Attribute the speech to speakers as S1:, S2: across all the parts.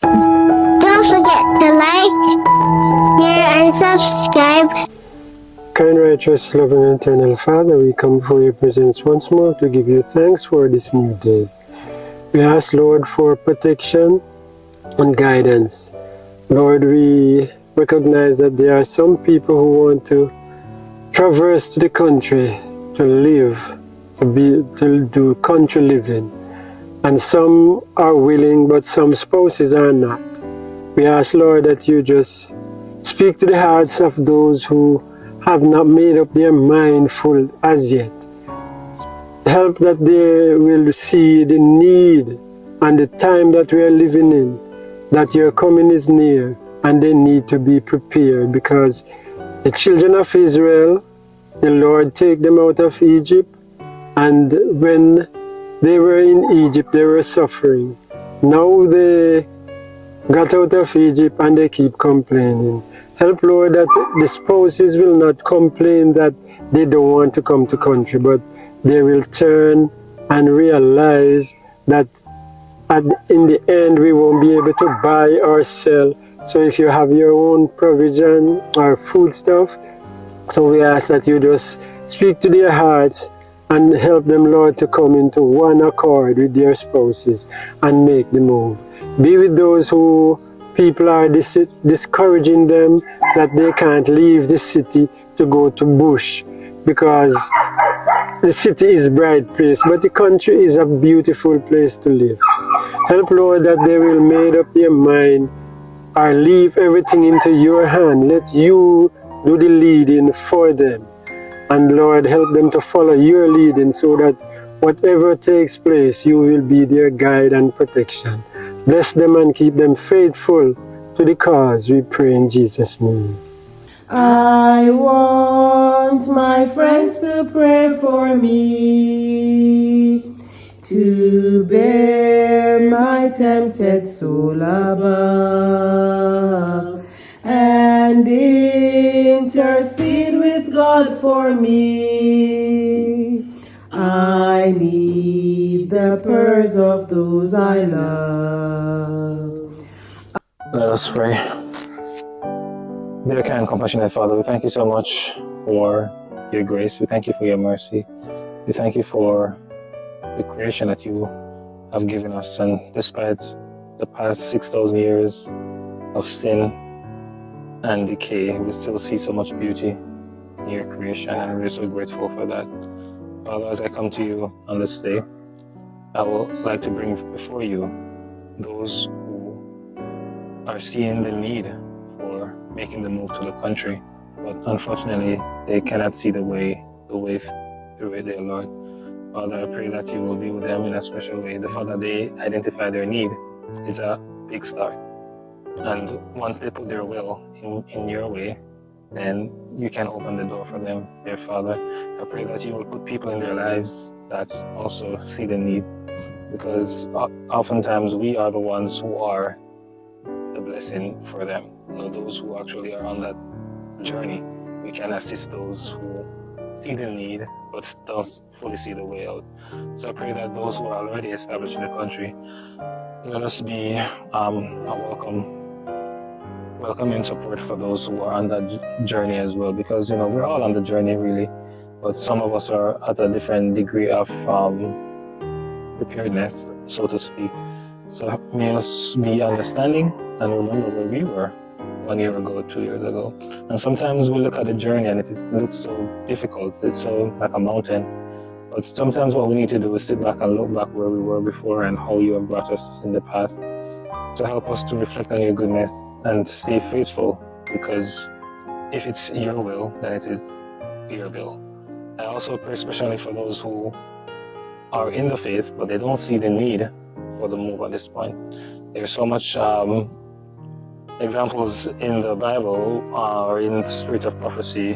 S1: Don't forget to like, share, and subscribe.
S2: Kind, righteous, loving, and eternal Father, we come before your presence once more to give you thanks for this new day. We ask, Lord, for protection and guidance. Lord, we recognize that there are some people who want to traverse to the country to live, to do country living. And some are willing, but some spouses are not. We ask, Lord, that you just speak to the hearts of those who have not made up their mind full as yet. Help that they will see the need and the time that we are living in, that your coming is near, and they need to be prepared, because the children of Israel, the Lord take them out of Egypt, and when they were in Egypt, they were suffering. Now they got out of Egypt and they keep complaining. Help, Lord, that the spouses will not complain that they don't want to come to country, but they will turn and realize that in the end we won't be able to buy or sell. So if you have your own provision or food stuff, so we ask that you just speak to their hearts and help them, Lord, to come into one accord with their spouses and make the move. Be with those who people are discouraging them that they can't leave the city to go to bush, because the city is a bright place, but the country is a beautiful place to live. Help, Lord, that they will make up their mind or leave everything into your hand. Let you do the leading for them. And Lord, help them to follow your leading so that whatever takes place, you will be their guide and protection. Bless them and keep them faithful to the cause, we pray in Jesus' name.
S3: I want my friends to pray for me, to bear my tempted soul above, and intercede with God for me. I need the prayers of those I love.
S4: Let us pray. Dear kind, compassionate Father, we thank you so much for your grace. We thank you for your mercy. We thank you for the creation that you have given us. And despite the past 6,000 years of sin and decay, we still see so much beauty in your creation, and we're so grateful for that. Father, as I come to you on this day, I would like to bring before you those who are seeing the need for making the move to the country, but unfortunately they cannot see the way through it, dear Lord. Father, I pray that you will be with them in a special way. The fact that they identify their need is a big start. And once they put their will in your way, then you can open the door for them, dear Father. I pray that you will put people in their lives that also see the need, because oftentimes we are the ones who are the blessing for them. You know, those who actually are on that journey. We can assist those who see the need but don't fully see the way out. So I pray that those who are already established in the country, let us be a welcoming support for those who are on that journey as well, because we're all on the journey really, but some of us are at a different degree of preparedness, so to speak. So may us be understanding and remember where we were 1 year ago, 2 years ago. And sometimes we look at the journey and it looks so difficult, it's so like a mountain. But sometimes what we need to do is sit back and look back where we were before and how you have brought us in the past, to help us to reflect on your goodness and stay faithful, because if it's your will, then it is your will. I also pray especially for those who are in the faith, but they don't see the need for the move at this point. There's so much examples in the Bible or in the spirit of prophecy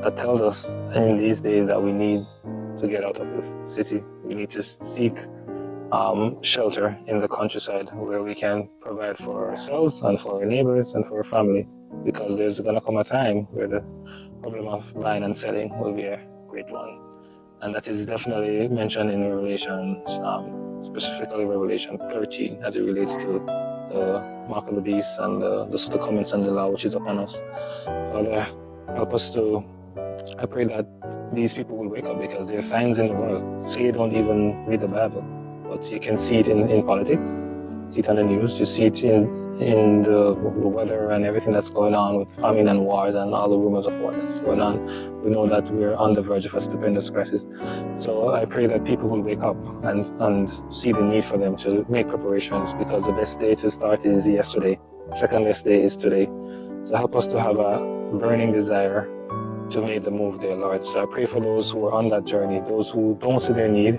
S4: that tells us in these days that we need to get out of the city. We need to seek shelter in the countryside where we can provide for ourselves and for our neighbors and for our family, because there's going to come a time where the problem of buying and selling will be a great one. And that is definitely mentioned in Revelation, specifically Revelation 13, as it relates to the mark of the beast and the comments and the law which is upon us. Father, help us to, I pray that these people will wake up, because there are signs in the world. Say you don't even read the Bible, but you can see it in politics, see it on the news, you see it in the weather and everything that's going on with famine and wars and all the rumors of war that's going on. We know that we're on the verge of a stupendous crisis. So I pray that people will wake up and see the need for them to make preparations, because the best day to start is yesterday. The second best day is today. So help us to have a burning desire to make the move there, Lord. So I pray for those who are on that journey, those who don't see their need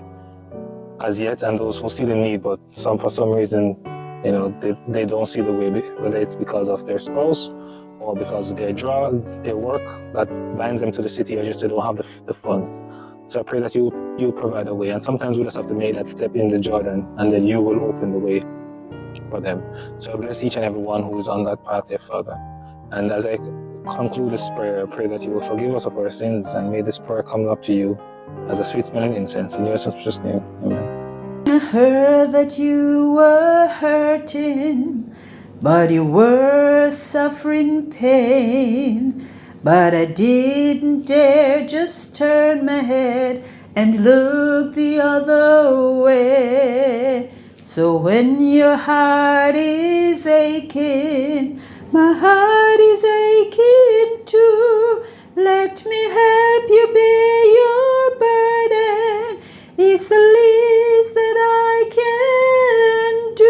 S4: as yet, and those who see the need, but for some reason, they don't see the way, whether it's because of their spouse or because their work that binds them to the city, or just they don't have the funds. So I pray that you provide a way, and sometimes we just have to make that step in the Jordan, and then you will open the way for them. So I bless each and every one who is on that path there, Father. And as I conclude this prayer, I pray that you will forgive us of our sins, and may this prayer come up to you as a sweet smelling incense. In your son's precious name, amen.
S3: I heard that you were hurting, but you were suffering pain. But I didn't dare just turn my head and look the other way. So when your heart is aching, my heart is aching too. Let me help you bear your burden. It's the least that I can do.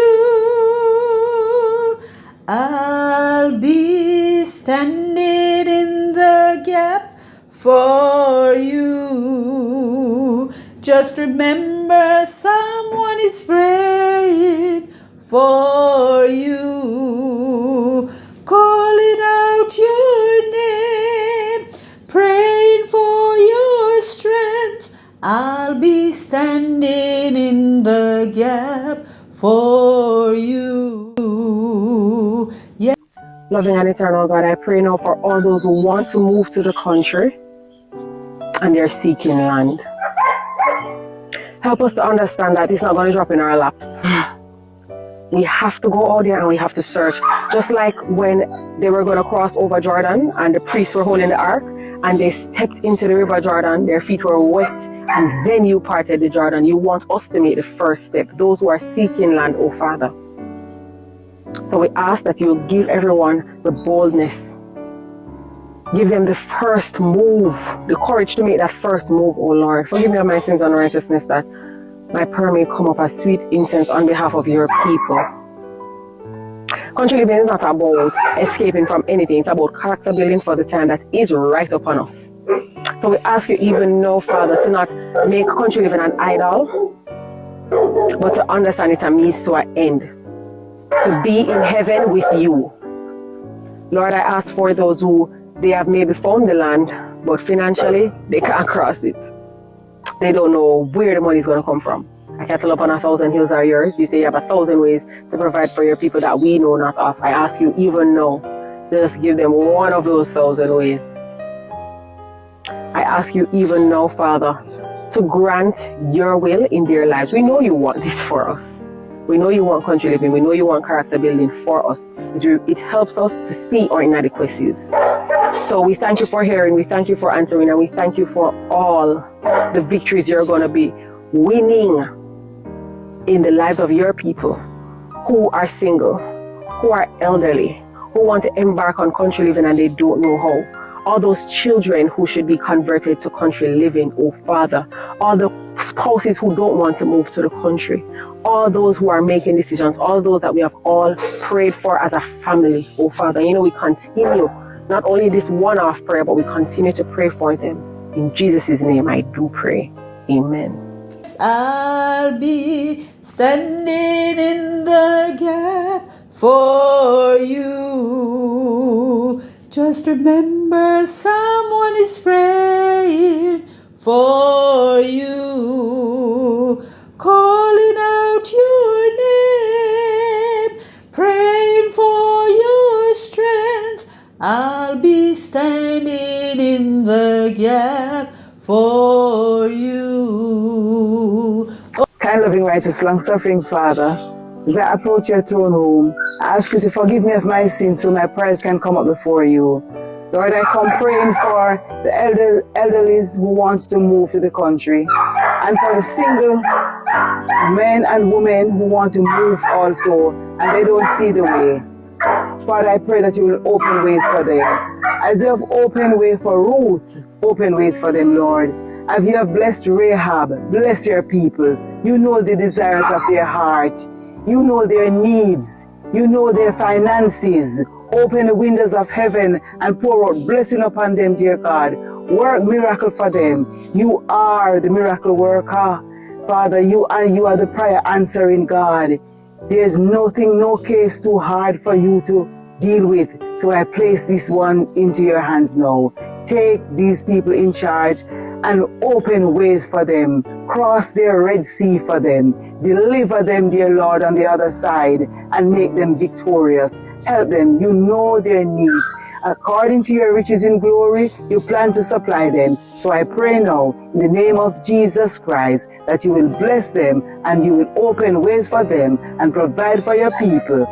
S3: I'll be standing in the gap for you. Just remember, someone is praying for you, calling out your name, praying for your strength. I'll be standing in the gap for you. Yeah.
S5: Loving and eternal God, I pray now for all those who want to move to the country and they're seeking land. Help us to understand that it's not going to drop in our laps. We have to go out there and we have to search. Just like when they were going to cross over Jordan and the priests were holding the ark and they stepped into the river Jordan, their feet were wet, and then you parted the Jordan. You want us to make the first step, those who are seeking land, oh Father. So we ask that you will give everyone the boldness. Give them the first move, the courage to make that first move, oh Lord. Forgive me of my sins and righteousness, that my prayer may come up as sweet incense on behalf of your people. Country living is not about escaping from anything. It's about character building for the time that is right upon us. So we ask you even now, Father, to not make country living an idol, but to understand it's a means to an end. To be in heaven with you. Lord, I ask for those who they have maybe found the land, but financially they can't cross it. They don't know where the money is going to come from. A cattle upon 1,000 hills are yours. You say you have 1,000 ways to provide for your people that we know not of. I ask you even now, just give them one of those 1,000 ways. I ask you even now, Father, to grant your will in their lives. We know you want this for us. We know you want country living. We know you want character building for us. It helps us to see our inadequacies. So we thank you for hearing. We thank you for answering. And we thank you for all the victories you're going to be winning in the lives of your people who are single, who are elderly, who want to embark on country living and they don't know how. All those children who should be converted to country living, oh Father. All the spouses who don't want to move to the country. All those who are making decisions. All those that we have all prayed for as a family, oh Father. You know, we continue, not only this one-off prayer, but we continue to pray for them. In Jesus' name I do pray. Amen.
S3: I'll be standing in the gap for you. Just remember, someone is praying for you, calling out your name, praying for your strength. I'll be standing in the gap for you.
S6: Kind, loving, righteous, long-suffering Father, As I approach your throne room, I ask you to forgive me of my sins so my prayers can come up before you. Lord, I come praying for the elderlies who want to move to the country, and for the single men and women who want to move also, and they don't see the way. Father, I pray that you will open ways for them. As you have opened way for Ruth, open ways for them, Lord. As you have blessed Rahab, bless your people. You know the desires of their heart. You know their needs. You know their finances. Open the windows of heaven and pour out blessing upon them, dear God. Work miracle for them. You are the miracle worker. Father, you are the prayer answering God. There's nothing, no case too hard for you to deal with. So I place this one into your hands now. Take these people in charge and open ways for them. Cross their Red Sea for them. Deliver them, dear Lord, on the other side and make them victorious. Help them. You know their needs. According to your riches in glory, you plan to supply them. So I pray now, in the name of Jesus Christ, that you will bless them and you will open ways for them and provide for your people.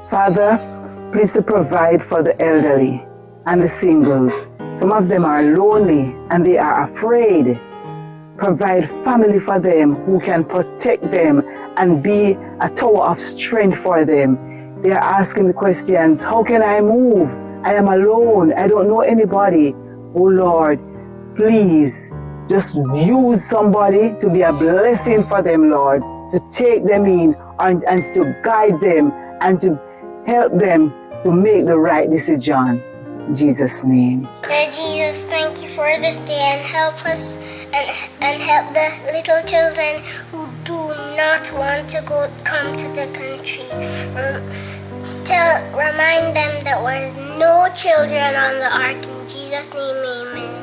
S6: Father, please to provide for the elderly and the singles. Some of them are lonely and they are afraid. Provide family for them who can protect them and be a tower of strength for them. They are asking the questions, how can I move? I am alone. I don't know anybody. Oh Lord, please just use somebody to be a blessing for them, Lord, to take them in and to guide them and to help them to make the right decision. In Jesus' name.
S1: Lord Jesus, thank you for this day and help us and help the little children who do not want to come to the country. Remind them that there was no children on the ark. In Jesus' name, amen.